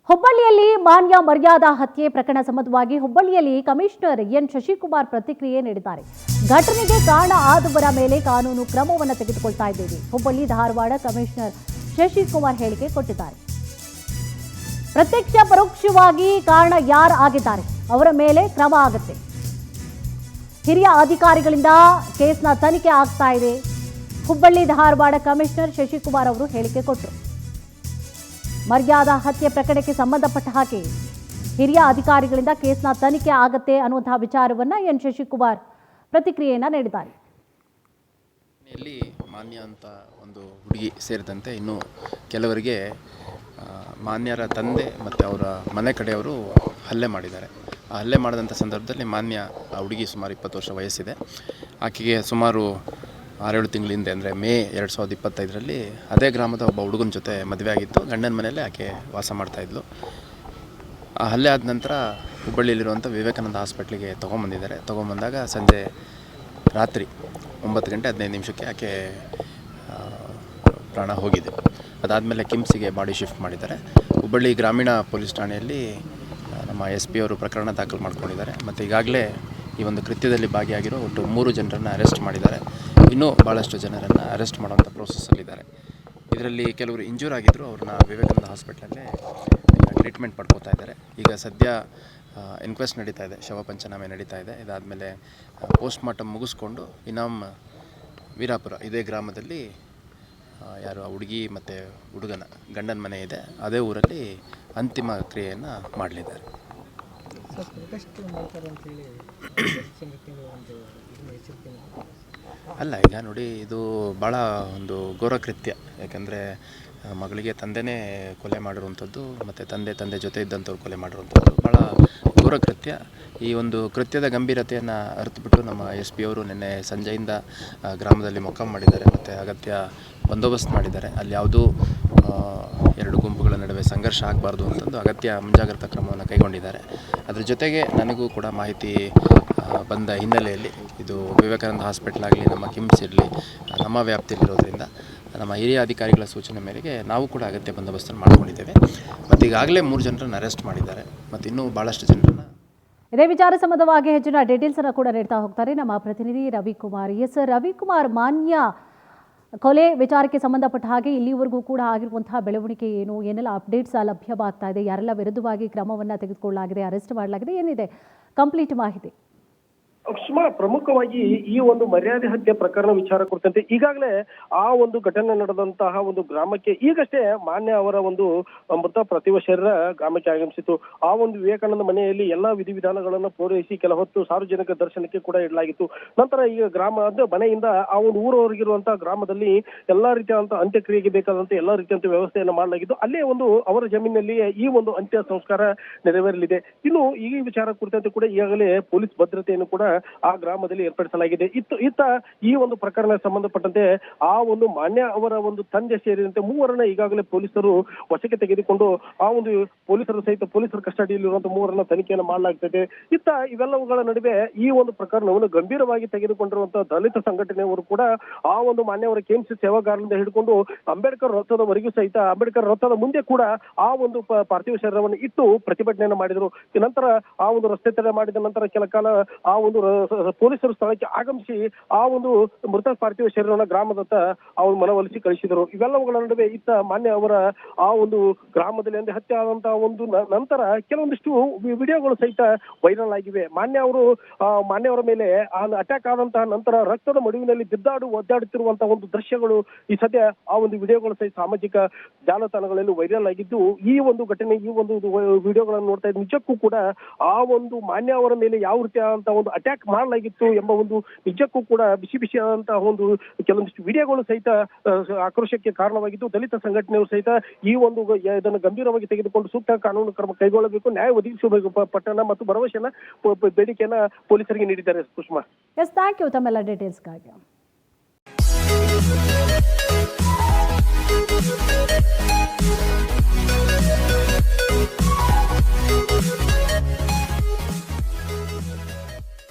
ಹುಬ್ಬಳ್ಳಿಯಲ್ಲಿ ಮಾನ್ಯ ಮರ್ಯಾದಾ ಹತ್ಯೆ ಪ್ರಕರಣ ಸಂಬಂಧವಾಗಿ ಹುಬ್ಬಳ್ಳಿಯಲ್ಲಿ ಕಮಿಷನರ್ ಎನ್ ಶಶಿಕುಮಾರ್ ಪ್ರತಿಕ್ರಿಯೆ ನೀಡಿದ್ದಾರೆ. ಘಟನೆಗೆ ಕಾರಣ ಆದವರ ಮೇಲೆ ಕಾನೂನು ಕ್ರಮವನ್ನು ತೆಗೆದುಕೊಳ್ತಾ ಇದ್ದೇವೆ. ಹುಬ್ಬಳ್ಳಿ ಧಾರವಾಡ ಕಮಿಷನರ್ ಶಶಿಕುಮಾರ್ ಹೇಳಿಕೆ ಕೊಟ್ಟಿದ್ದಾರೆ. ಪ್ರತ್ಯಕ್ಷ ಪರೋಕ್ಷವಾಗಿ ಕಾರಣ ಯಾರು ಆಗಿದ್ದಾರೆ ಅವರ ಮೇಲೆ ಕ್ರಮ ಆಗುತ್ತೆ. ಹಿರಿಯ ಅಧಿಕಾರಿಗಳಿಂದ ಕೇಸ್ನ ತನಿಖೆ ಆಗ್ತಾ ಇದೆ. ಹುಬ್ಬಳ್ಳಿ ಧಾರವಾಡ ಕಮಿಷನರ್ ಶಶಿಕುಮಾರ್ ಅವರು ಹೇಳಿಕೆ ಕೊಟ್ಟರು. ಮರ್ಯಾದಾ ಹತ್ಯೆ ಪ್ರಕರಣಕ್ಕೆ ಸಂಬಂಧಪಟ್ಟ ಹಾಗೆ ಹಿರಿಯ ಅಧಿಕಾರಿಗಳಿಂದ ಕೇಸ್ನ ತನಿಖೆ ಆಗತ್ತೆ ಅನ್ನುವಂತಹ ವಿಚಾರವನ್ನ ಎನ್ ಶಶಿಕುಮಾರ್ ಪ್ರತಿಕ್ರಿಯೆಯನ್ನ ನೀಡಿದ್ದಾರೆ. ಮಾನ್ಯ ಅಂತ ಒಂದು ಹುಡುಗಿ ಸೇರಿದಂತೆ ಇನ್ನು ಕೆಲವರಿಗೆ ಮಾನ್ಯರ ತಂದೆ ಮತ್ತು ಅವರ ಮನೆ ಕಡೆಯವರು ಹಲ್ಲೆ ಮಾಡಿದ್ದಾರೆ. ಆ ಹಲ್ಲೆ ಮಾಡಿದಂಥ ಸಂದರ್ಭದಲ್ಲಿ ಮಾನ್ಯ ಆ ಹುಡುಗಿ ಸುಮಾರು 20 ವರ್ಷ ವಯಸ್ಸಿದೆ. ಆಕೆಗೆ ಸುಮಾರು 6-7 ತಿಂಗಳ ಹಿಂದೆ ಅಂದರೆ ಮೇ 2025ರಲ್ಲಿ ಅದೇ ಗ್ರಾಮದ ಒಬ್ಬ ಹುಡುಗನ ಜೊತೆ ಮದುವೆ ಆಗಿತ್ತು. ಗಂಡನ ಮನೆಯಲ್ಲೇ ಆಕೆ ವಾಸ ಮಾಡ್ತಾಯಿದ್ಲು. ಆ ಹಲ್ಲೆ ಆದ ನಂತರ ಹುಬ್ಬಳ್ಳಿಯಲ್ಲಿರುವಂಥ ವಿವೇಕಾನಂದ ಹಾಸ್ಪಿಟ್ಲಿಗೆ ತೊಗೊಂಬಂದಾಗ ಸಂಜೆ ರಾತ್ರಿ 9:15 ಆಕೆ ಪ್ರಾಣ ಹೋಗಿದೆ. ಅದಾದಮೇಲೆ ಕಿಮ್ಸಿಗೆ ಬಾಡಿ ಶಿಫ್ಟ್ ಮಾಡಿದ್ದಾರೆ. ಹುಬ್ಬಳ್ಳಿ ಗ್ರಾಮೀಣ ಪೊಲೀಸ್ ಠಾಣೆಯಲ್ಲಿ ನಮ್ಮ SP ಅವರು ಪ್ರಕರಣ ದಾಖಲು ಮಾಡ್ಕೊಂಡಿದ್ದಾರೆ. ಮತ್ತು ಈಗಾಗಲೇ ಈ ಒಂದು ಕೃತ್ಯದಲ್ಲಿ ಭಾಗಿಯಾಗಿರೋ ಒಟ್ಟು 3 ಜನರನ್ನು ಅರೆಸ್ಟ್ ಮಾಡಿದ್ದಾರೆ. ಇನ್ನೂ ಭಾಳಷ್ಟು ಜನರನ್ನು ಅರೆಸ್ಟ್ ಮಾಡುವಂಥ ಪ್ರೋಸೆಸ್ಸಲ್ಲಿದ್ದಾರೆ. ಇದರಲ್ಲಿ ಕೆಲವರು ಇಂಜೂರ್ ಆಗಿದ್ದರು. ಅವ್ರನ್ನ ವಿವೇಕಾನಂದ ಹಾಸ್ಪಿಟ್ಲಲ್ಲೇ ಟ್ರೀಟ್ಮೆಂಟ್ ಪಡ್ಕೋತಾ ಇದ್ದಾರೆ. ಈಗ ಸದ್ಯ ಇನ್ಕ್ವೆಸ್ಟ್ ನಡೀತಾ ಇದೆ, ಶವ ಪಂಚನಾಮೆ ನಡೀತಾ ಇದೆ. ಇದಾದಮೇಲೆ ಪೋಸ್ಟ್ ಮಾರ್ಟಮ್ ಮುಗಿಸ್ಕೊಂಡು ಇನಾಮ್ ವೀರಾಪುರ ಇದೇ ಗ್ರಾಮದಲ್ಲಿ ಯಾರು ಆ ಹುಡುಗಿ ಮತ್ತು ಹುಡುಗನ ಗಂಡನ ಮನೆ ಇದೆ, ಅದೇ ಊರಲ್ಲಿ ಅಂತಿಮ ಕ್ರಿಯೆಯನ್ನು ಮಾಡಲಿದ್ದಾರೆ. ಅಲ್ಲ, ಈಗ ನೋಡಿ, ಇದು ಭಾಳ ಒಂದು ಘೋರ ಕೃತ್ಯ. ಯಾಕಂದರೆ ಮಗಳಿಗೆ ತಂದೆನೇ ಕೊಲೆ ಮಾಡಿರುವಂಥದ್ದು ಮತ್ತು ತಂದೆ ಜೊತೆ ಇದ್ದಂಥವ್ರು ಕೊಲೆ ಮಾಡಿರುವಂಥದ್ದು ಭಾಳ ಘೋರ ಕೃತ್ಯ. ಈ ಒಂದು ಕೃತ್ಯದ ಗಂಭೀರತೆಯನ್ನು ಅರಿತುಬಿಟ್ಟು ನಮ್ಮ SP ಅವರು ನಿನ್ನೆ ಸಂಜೆಯಿಂದ ಗ್ರಾಮದಲ್ಲಿ ಮೊಕ್ಕಾಂ ಮಾಡಿದ್ದಾರೆ ಮತ್ತು ಅಗತ್ಯ ಬಂದೋಬಸ್ತ್ ಮಾಡಿದ್ದಾರೆ. ಅಲ್ಲಿ ಯಾವುದೂ 2 ಗುಂಪುಗಳ ನಡುವೆ ಸಂಘರ್ಷ ಆಗಬಾರ್ದು ಅಂತಂದು ಅಗತ್ಯ ಮುಂಜಾಗ್ರತಾ ಕ್ರಮವನ್ನು ಕೈಗೊಂಡಿದ್ದಾರೆ. ಅದ್ರ ಜೊತೆಗೆ ನನಗೂ ಕೂಡ ಮಾಹಿತಿ ಬಂದ ಹಿನ್ನೆಲೆಯಲ್ಲಿ ಇದು ವಿವೇಕಾನಂದ ಹಾಸ್ಪಿಟ್ಲ್ ಆಗಲಿ, ನಮ್ಮ ಕಿಮ್ಸ್ ಇರಲಿ, ನಮ್ಮ ವ್ಯಾಪ್ತಿಯಲ್ಲಿರೋದ್ರಿಂದ ನಮ್ಮ ಹಿರಿಯ ಅಧಿಕಾರಿಗಳ ಸೂಚನೆ ಮೇರೆಗೆ ನಾವು ಕೂಡ ಅಗತ್ಯ ಬಂದೋಬಸ್ತನ್ನು ಮಾಡಿಕೊಂಡಿದ್ದೇವೆ. ಮತ್ತು ಈಗಾಗಲೇ 3 ಜನರನ್ನು ಅರೆಸ್ಟ್ ಮಾಡಿದ್ದಾರೆ ಮತ್ತು ಇನ್ನೂ ಭಾಳಷ್ಟು ಜನರನ್ನು. ಇದೇ ವಿಚಾರ ಸಂಬಂಧವಾಗಿ ಹೆಚ್ಚಿನ ಡೀಟೇಲ್ಸ್ ಅನ್ನು ಕೂಡ ನೀಡ್ತಾ ಹೋಗ್ತಾರೆ ನಮ್ಮ ಪ್ರತಿನಿಧಿ ರವಿಕುಮಾರ್. ಎಸ್ ರವಿಕುಮಾರ್, ಮಾನ್ಯ ಕೊಲೆ ವಿಚಾರಕ್ಕೆ ಸಂಬಂಧಪಟ್ಟ ಹಾಗೆ ಇಲ್ಲಿವರೆಗೂ ಕೂಡ ಆಗಿರುವಂತಹ ಬೆಳವಣಿಗೆ ಏನು, ಏನೆಲ್ಲ ಅಪ್ಡೇಟ್ಸ್ ಲಭ್ಯವಾಗ್ತಾ ಇದೆ, ಯಾರೆಲ್ಲ ವಿರುದ್ಧವಾಗಿ ಕ್ರಮವನ್ನು ತೆಗೆದುಕೊಳ್ಳಲಾಗಿದೆ, ಅರೆಸ್ಟ್ ಮಾಡಲಾಗಿದೆ, ಏನಿದೆ ಕಂಪ್ಲೀಟ್ ಮಾಹಿತಿ? ಪ್ರಮುಖವಾಗಿ ಈ ಒಂದು ಮರ್ಯಾದೆ ಹತ್ಯೆ ಪ್ರಕರಣ ವಿಚಾರ ಕುರಿತಂತೆ ಈಗಾಗಲೇ ಆ ಒಂದು ಘಟನೆ ನಡೆದಂತಹ ಒಂದು ಗ್ರಾಮಕ್ಕೆ ಈಗಷ್ಟೇ ಮಾನ್ಯ ಅವರ ಒಂದು ಮೃತ ಪ್ರತಿಭಾ ಶರೀರ ಗ್ರಾಮಕ್ಕೆ ಆಗಮಿಸಿತು. ಆ ಒಂದು ವಿವೇಕಾನಂದ ಮನೆಯಲ್ಲಿ ಎಲ್ಲಾ ವಿಧಿವಿಧಾನಗಳನ್ನು ಪೂರೈಸಿ ಕೆಲ ಹೊತ್ತು ಸಾರ್ವಜನಿಕ ದರ್ಶನಕ್ಕೆ ಕೂಡ ಇಡಲಾಗಿತ್ತು. ನಂತರ ಈಗ ಗ್ರಾಮ ಮನೆಯಿಂದ ಆ ಒಂದು ಊರವರೆಗಿರುವಂತಹ ಗ್ರಾಮದಲ್ಲಿ ಎಲ್ಲಾ ರೀತಿಯಾದಂತಹ ಅಂತ್ಯಕ್ರಿಯೆಗೆ ಬೇಕಾದಂತೆ ಎಲ್ಲಾ ರೀತಿಯಂತ ವ್ಯವಸ್ಥೆಯನ್ನು ಮಾಡಲಾಗಿದ್ದು, ಅಲ್ಲೇ ಒಂದು ಅವರ ಜಮೀನಿನಲ್ಲಿಯೇ ಈ ಒಂದು ಅಂತ್ಯ ಸಂಸ್ಕಾರ ನೆರವೇರಲಿದೆ. ಇನ್ನು ಈ ವಿಚಾರ ಕುರಿತಂತೆ ಕೂಡ ಈಗಾಗಲೇ ಪೊಲೀಸ್ ಭದ್ರತೆಯನ್ನು ಕೂಡ ಆ ಗ್ರಾಮದಲ್ಲಿ ಏರ್ಪಡಿಸಲಾಗಿದೆ. ಇತ್ತ ಈ ಒಂದು ಪ್ರಕರಣ ಸಂಬಂಧಪಟ್ಟಂತೆ ಆ ಒಂದು ಮಾನ್ಯ ಅವರ ಒಂದು ತಂದೆ ಸೇರಿದಂತೆ 3 ಈಗಾಗಲೇ ಪೊಲೀಸರು ವಶಕ್ಕೆ ತೆಗೆದುಕೊಂಡು ಆ ಒಂದು ಪೊಲೀಸರ ಕಸ್ಟಡಿಯಲ್ಲಿರುವಂತಹ 3 ತನಿಖೆಯನ್ನು ಮಾಡಲಾಗ್ತದೆ. ಇತ್ತ ಇವೆಲ್ಲವುಗಳ ನಡುವೆ ಈ ಒಂದು ಪ್ರಕರಣವನ್ನು ಗಂಭೀರವಾಗಿ ತೆಗೆದುಕೊಂಡಿರುವಂತಹ ದಲಿತ ಸಂಘಟನೆಯವರು ಕೂಡ ಆ ಒಂದು ಮಾನ್ಯವರ KMC ಸೇವಾಗಾರರಿಂದ ಹಿಡ್ಕೊಂಡು ಅಂಬೇಡ್ಕರ್ ವೃತ್ತದವರೆಗೂ ಸಹಿತ ಅಂಬೇಡ್ಕರ್ ವೃತ್ತದ ಮುಂದೆ ಕೂಡ ಆ ಒಂದು ಪಾರ್ಥಿವ ಶರೀರವನ್ನು ಇಟ್ಟು ಪ್ರತಿಭಟನೆಯನ್ನು ಮಾಡಿದರು. ನಂತರ ಆ ಒಂದು ರಸ್ತೆ ತಡೆ ಮಾಡಿದ ನಂತರ ಕೆಲ ಕಾಲ ಆ ಒಂದು ಪೊಲೀಸರು ಸ್ಥಳಕ್ಕೆ ಆಗಮಿಸಿ ಆ ಒಂದು ಮೃತ ಪಾರ್ಥಿವ ಶರೀರವನ್ನು ಗ್ರಾಮದತ್ತ ಅವರು ಮನವೊಲಿಸಿ ಕಳಿಸಿದರು. ಇವೆಲ್ಲವುಗಳ ನಡುವೆ ಇತ್ತ ಮಾನ್ಯ ಅವರ ಆ ಒಂದು ಗ್ರಾಮದಲ್ಲಿ ಹತ್ಯೆ ಆದಂತಹ ಒಂದು ನಂತರ ಕೆಲವೊಂದಿಷ್ಟು ವಿಡಿಯೋಗಳು ಸಹಿತ ವೈರಲ್ ಆಗಿವೆ. ಮಾನ್ಯವರ ಮೇಲೆ ಅಟ್ಯಾಕ್ ಆದಂತಹ ನಂತರ ರಕ್ತದ ಮಡುವಿನಲ್ಲಿ ಒದ್ದಾಡುತ್ತಿರುವಂತಹ ಒಂದು ದೃಶ್ಯಗಳು ಈ ಸದ್ಯ ಆ ಒಂದು ವಿಡಿಯೋಗಳು ಸಹಿತ ಸಾಮಾಜಿಕ ಜಾಲತಾಣಗಳಲ್ಲಿ ವೈರಲ್ ಆಗಿದ್ದು, ಈ ಒಂದು ಘಟನೆ ಈ ಒಂದು ವಿಡಿಯೋಗಳನ್ನು ನೋಡ್ತಾ ಇದ್ದು ನಿಜಕ್ಕೂ ಕೂಡ ಆ ಒಂದು ಮಾನ್ಯ ಅವರ ಮೇಲೆ ಯಾವ ರೀತಿಯಾದಂತಹ ಒಂದು ಅಟ್ಯಾಕ್ ಮಾಡಲಾಗಿತ್ತು ಎಂಬ ಒಂದು ನಿಜಕ್ಕೂ ಕೂಡ ಬಿಸಿ ಆದಂತಹ ಒಂದು ಕೆಲವೊಂದಿಷ್ಟು ವಿಡಿಯೋಗಳು ಸಹಿತ ಆಕ್ರೋಶಕ್ಕೆ ಕಾರಣವಾಗಿದ್ದು, ದಲಿತ ಸಂಘಟನೆಯವರು ಸಹಿತ ಈ ಒಂದು ಇದನ್ನು ಗಂಭೀರವಾಗಿ ತೆಗೆದುಕೊಂಡು ಸೂಕ್ತ ಕಾನೂನು ಕ್ರಮ ಕೈಗೊಳ್ಳಬೇಕು, ನ್ಯಾಯ ಒದಗಿಸಬೇಕು ಪಟ್ಟಣ ಮತ್ತು ಭರವಸೆಯನ್ನ ಬೇಡಿಕೆಯನ್ನ ಪೊಲೀಸರಿಗೆ ನೀಡಿದ್ದಾರೆ. ಸುಷ್ಮಾ, ಥ್ಯಾಂಕ್ ಯು ತಮ್ಮೆಲ್ಲ ಡೀಟೇಲ್ಸ್ಗಾಗಿ.